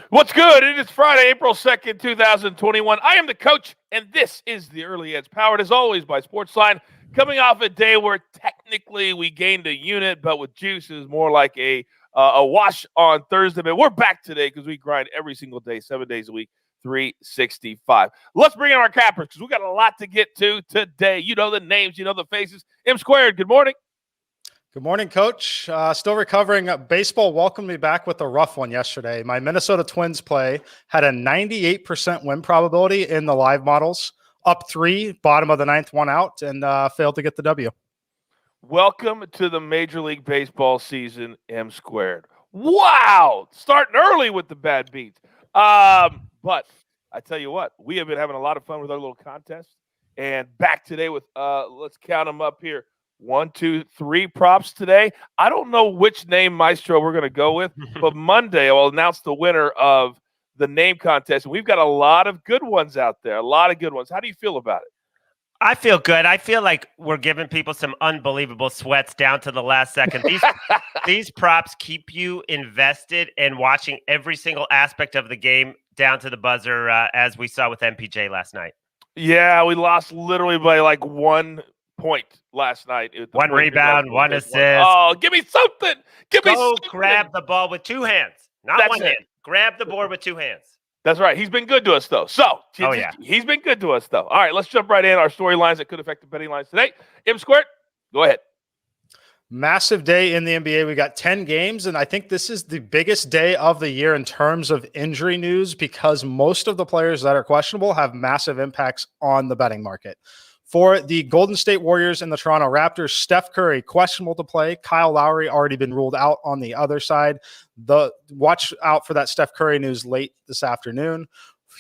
What's good? It is Friday, April 2nd, 2021. I am the coach, and this is the Early Edge, powered as always by SportsLine. Coming off a day where technically we gained a unit, but with juice is more like a wash on Thursday. But we're back today because we grind every single day, 7 days a week, 365. Let's bring in our cappers because we got a lot to get to today. You know the names, you know the faces. M Squared, good morning. Good morning, Coach. Still recovering. Baseball welcomed me back with a rough one yesterday. My Minnesota Twins play had a 98% win probability in the live models. Up 3, bottom of the 9th, 1 out, and failed to get the W. Welcome to the Major League Baseball season, M Squared. Wow! Starting early with the bad beats. But I tell you what, we have been having a lot of fun with our little contest. And back today with, let's count them up here. 1, 2, 3 props today. I don't know which name Maestro we're going to go with, but Monday I'll announce the winner of the name contest. And we've got a lot of good ones out there, a lot of good ones. How do you feel about it? I feel good. I feel like we're giving people some unbelievable sweats down to the last second. These props keep you invested in watching every single aspect of the game down to the buzzer, as we saw with MPJ last night. Yeah, we lost literally by like 1 point last night. One rebound, one assist. Oh, give me something. Go grab the ball with 2 hands, not one hand. Grab the board with 2 hands. That's right. He's been good to us, though. He's been good to us, though. All right, let's jump right in. Our storylines that could affect the betting lines today. M Squared, go ahead. Massive day in the NBA. We got 10 games, and I think this is the biggest day of the year in terms of injury news because most of the players that are questionable have massive impacts on the betting market. For the Golden State Warriors and the Toronto Raptors, Steph Curry, questionable to play. Kyle Lowry already been ruled out on the other side. Watch out for that Steph Curry news late this afternoon.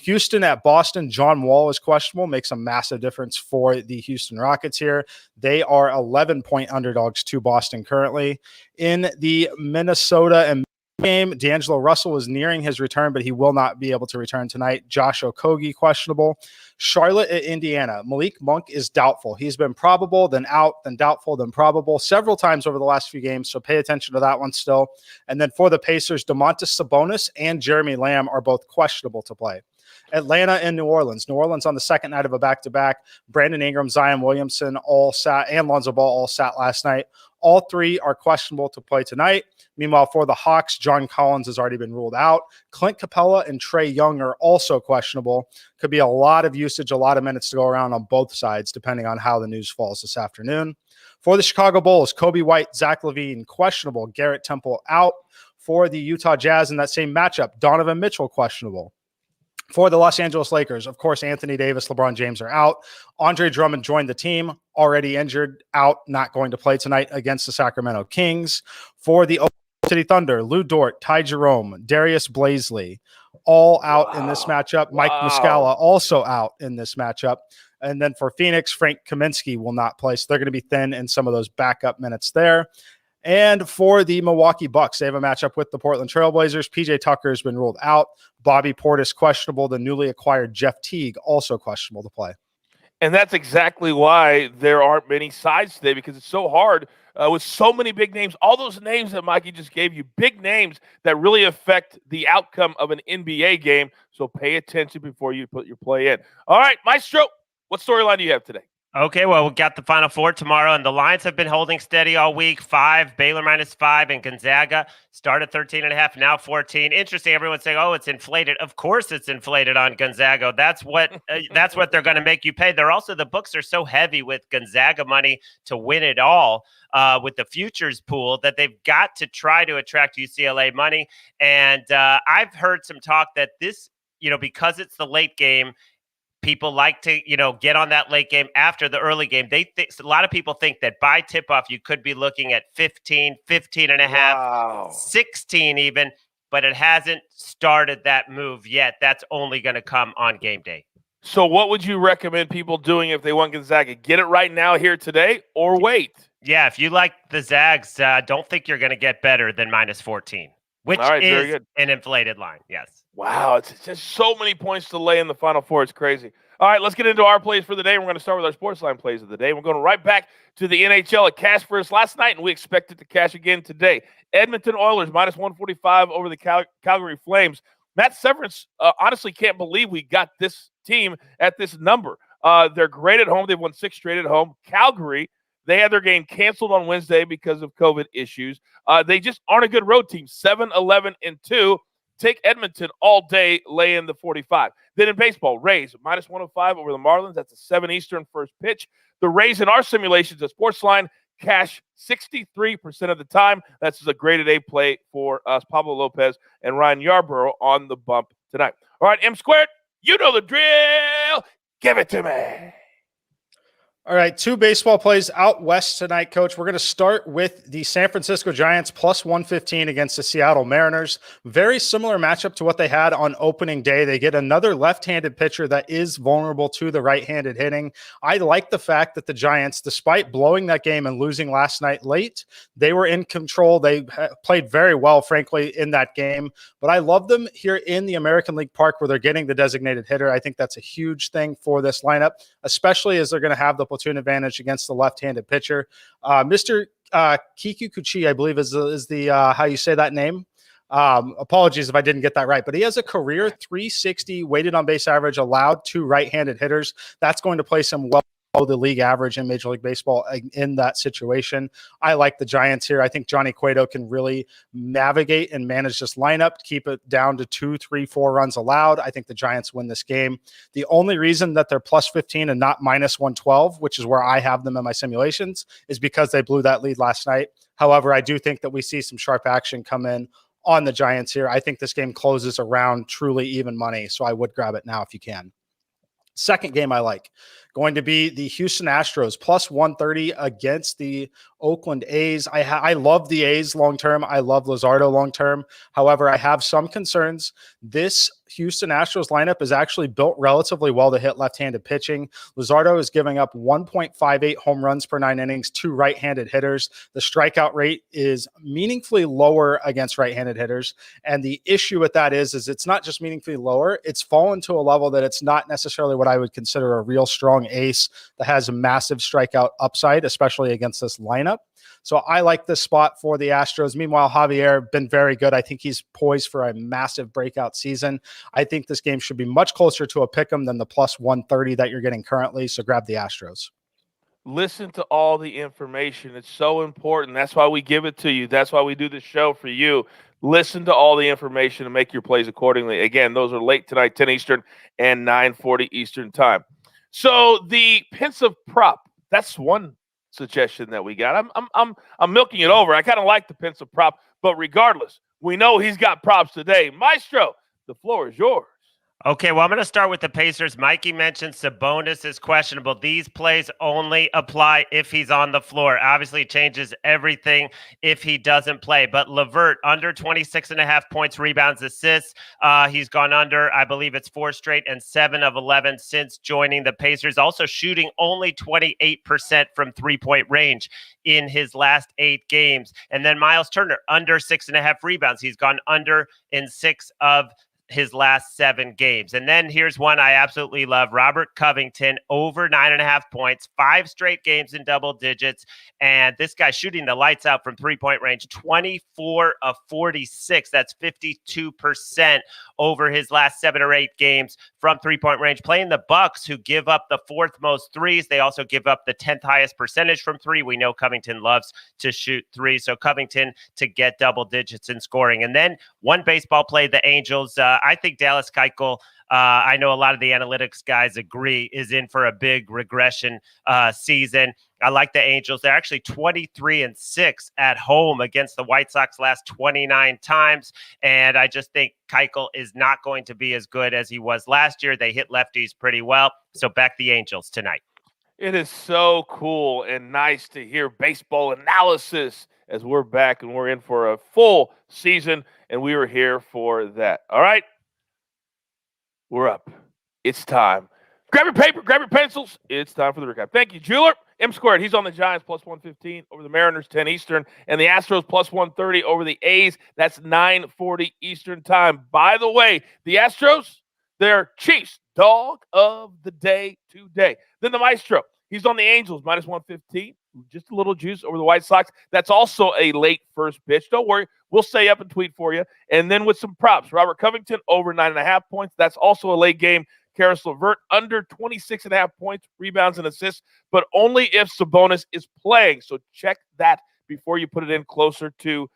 Houston at Boston, John Wall is questionable. Makes a massive difference for the Houston Rockets here. They are 11-point underdogs to Boston currently. In the Minnesota and game, D'Angelo Russell is nearing his return, but he will not be able to return tonight. Josh Okogie, questionable. Charlotte at Indiana. Malik Monk is doubtful. He's been probable, then out, then doubtful, then probable several times over the last few games, so pay attention to that one still. And then for the Pacers, Domantas Sabonis and Jeremy Lamb are both questionable to play. Atlanta and New Orleans. New Orleans on the second night of a back-to-back. Brandon Ingram, Zion Williamson all sat, and Lonzo Ball all sat last night. All 3 are questionable to play tonight. Meanwhile, for the Hawks, John Collins has already been ruled out. Clint Capella and Trae Young are also questionable. Could be a lot of usage, a lot of minutes to go around on both sides, depending on how the news falls this afternoon. For the Chicago Bulls, Kobe White, Zach LaVine, questionable. Garrett Temple out. For the Utah Jazz in that same matchup, Donovan Mitchell, questionable. For the Los Angeles Lakers, of course, Anthony Davis, LeBron James are out. Andre Drummond joined the team, already injured, out, not going to play tonight against the Sacramento Kings. For the Oklahoma City Thunder, Lou Dort, Ty Jerome, Darius Blaisley, all out in this matchup. Mike Muscala also out in this matchup. And then for Phoenix, Frank Kaminsky will not play, so they're going to be thin in some of those backup minutes there. And for the Milwaukee Bucks, they have a matchup with the Portland Trailblazers. PJ Tucker has been ruled out. Bobby Portis questionable. The newly acquired Jeff Teague also questionable to play. And that's exactly why there aren't many sides today, because it's so hard with so many big names. All those names that Mikey just gave you, big names that really affect the outcome of an NBA game. So pay attention before you put your play in. All right, Maestro, what storyline do you have today? Okay, well, we got the Final Four tomorrow, and the lines have been holding steady all week. 5, Baylor -5, and Gonzaga started 13.5, now 14. Interesting, everyone's saying, oh, it's inflated. Of course it's inflated on Gonzaga. That's what they're going to make you pay. They're also, the books are so heavy with Gonzaga money to win it all with the futures pool that they've got to try to attract UCLA money. And I've heard some talk that this, because it's the late game, people like to, get on that late game after the early game. A lot of people think that by tip-off, you could be looking at 15, 15.5, 16 even, but it hasn't started that move yet. That's only going to come on game day. So what would you recommend people doing if they want Gonzaga? Get it right now here today or wait? Yeah, if you like the Zags, don't think you're going to get better than -14, which is an inflated line. Yes. Wow, it's just so many points to lay in the Final Four. It's crazy. All right, let's get into our plays for the day. We're going to start with our SportsLine plays of the day. We're going right back to the NHL. It cashed for us last night, and we expect it to cash again today. Edmonton Oilers -145 over the Calgary Flames. Matt Severance honestly can't believe we got this team at this number. They're great at home. They've won 6 straight at home. Calgary, they had their game canceled on Wednesday because of COVID issues. They just aren't a good road team. 7-11-2. Take Edmonton all day, lay in the 45. Then in baseball, Rays, minus 105 over the Marlins. That's a 7 Eastern first pitch. The Rays in our simulations at SportsLine cash 63% of the time. That's a graded A play for us, Pablo Lopez and Ryan Yarbrough on the bump tonight. All right, M Squared, you know the drill. Give it to me. All right, 2 baseball plays out west tonight, Coach. We're going to start with the San Francisco Giants plus 115 against the Seattle Mariners. Very similar matchup to what they had on opening day. They get another left-handed pitcher that is vulnerable to the right-handed hitting. I like the fact that the Giants, despite blowing that game and losing last night late, they were in control. They played very well, frankly, in that game. But I love them here in the American League Park where they're getting the designated hitter. I think that's a huge thing for this lineup, especially as they're going to have the platoon advantage against the left-handed pitcher. Mr. Kikuchi, I believe is the how you say that name. Apologies if I didn't get that right, but he has a career 360 weighted on base average allowed to right-handed hitters. That's going to place him well below the league average in Major League Baseball in that situation. I like the Giants here. I think Johnny Cueto can really navigate and manage this lineup, keep it down to 2, 3, 4 runs allowed. I think the Giants win this game. The only reason that they're plus 15 and not minus 112, which is where I have them in my simulations, is because they blew that lead last night. However, I do think that we see some sharp action come in on the Giants here. I think this game closes around truly even money, so I would grab it now if you can. Second game I like, going to be the Houston Astros plus 130 against the Oakland A's. I love the A's long-term. I love Luzardo long-term. However, I have some concerns. This Houston Astros lineup is actually built relatively well to hit left-handed pitching. Luzardo is giving up 1.58 home runs per 9 innings to right-handed hitters. The strikeout rate is meaningfully lower against right-handed hitters. And the issue with that is it's not just meaningfully lower. It's fallen to a level that it's not necessarily what I would consider a real strong ace that has a massive strikeout upside, especially against this lineup. So I like this spot for the Astros. Meanwhile, Javier been very good. I think he's poised for a massive breakout season. I think this game should be much closer to a pick'em than the plus 130 that you're getting currently. So grab the Astros. Listen to all the information. It's so important. That's why we give it to you. That's why we do the show for you. Listen to all the information and make your plays accordingly. Again, those are late tonight, 10 Eastern and 9:40 Eastern time. So the pensive prop, that's one suggestion that we got. I'm milking it over. I kind of like the pensive prop, but regardless, we know he's got props today. Maestro, the floor is yours. Okay, well, I'm going to start with the Pacers. Mikey mentioned Sabonis is questionable. These plays only apply if he's on the floor. Obviously, it changes everything if he doesn't play. But LeVert, under 26.5 points, rebounds, assists. He's gone under, I believe it's 4 straight and 7 of 11 since joining the Pacers. Also shooting only 28% from three-point range in his last 8 games. And then Miles Turner, under 6.5 rebounds. He's gone under in 6 of his last 7 games. And then here's one I absolutely love. Robert Covington, over 9.5 points, 5 straight games in double digits. And this guy shooting the lights out from three-point range, 24 of 46. That's 52% over his last 7 or 8 games from three-point range. Playing the Bucks, who give up the 4th most threes. They also give up the 10th highest percentage from 3. We know Covington loves to shoot 3. So Covington to get double digits in scoring. And then one baseball play, the Angels. I think Dallas Keuchel, I know a lot of the analytics guys agree, is in for a big regression season. I like the Angels. They're actually 23-6 at home against the White Sox last 29 times. And I just think Keuchel is not going to be as good as he was last year. They hit lefties pretty well. So back the Angels tonight. It is so cool and nice to hear baseball analysis as we're back and we're in for a full season, and we were here for that. All right, we're up. It's time. Grab your paper, grab your pencils. It's time for the recap. Thank you, Jeweler. M Squared, he's on the Giants plus 115 over the Mariners, 10 Eastern, and the Astros plus 130 over the A's. That's 9:40 Eastern time. By the way, the Astros, they're Chiefs dog of the day today. Then the Maestro, he's on the Angels, minus 115. Just a little juice over the White Sox. That's also a late first pitch. Don't worry. we'll stay up and tweet for you. And then with some props, Robert Covington over 9.5 points. That's also a late game. Karis LeVert under 26.5 points, rebounds, and assists, but only if Sabonis is playing. So check that before you put it in closer to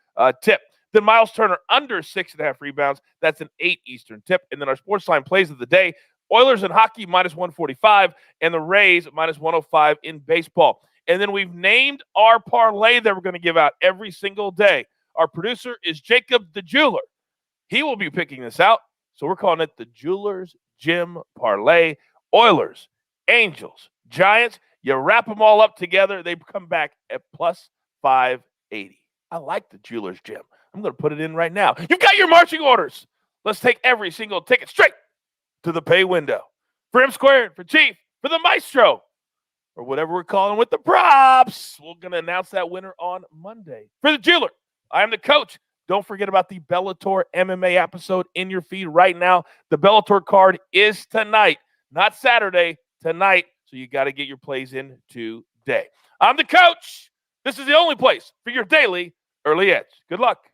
tip. Then Miles Turner under 6.5 rebounds. That's an 8 Eastern tip. And then our SportsLine plays of the day, Oilers in hockey minus 145 and the Rays minus 105 in baseball. And then we've named our parlay that we're going to give out every single day. Our producer is Jacob the Jeweler. He will be picking this out. So we're calling it the Jeweler's Gym Parlay. Oilers, Angels, Giants. You wrap them all up together. They come back at plus 580. I like the Jeweler's Gym. I'm going to put it in right now. You've got your marching orders. Let's take every single ticket straight to the pay window. For M Squared, for Chief, for the Maestro, or whatever we're calling with the props. We're going to announce that winner on Monday. For the Jeweler, I am the coach. Don't forget about the Bellator MMA episode in your feed right now. The Bellator card is tonight, not Saturday, tonight. So you got to get your plays in today. I'm the coach. This is the only place for your daily early edge. Good luck.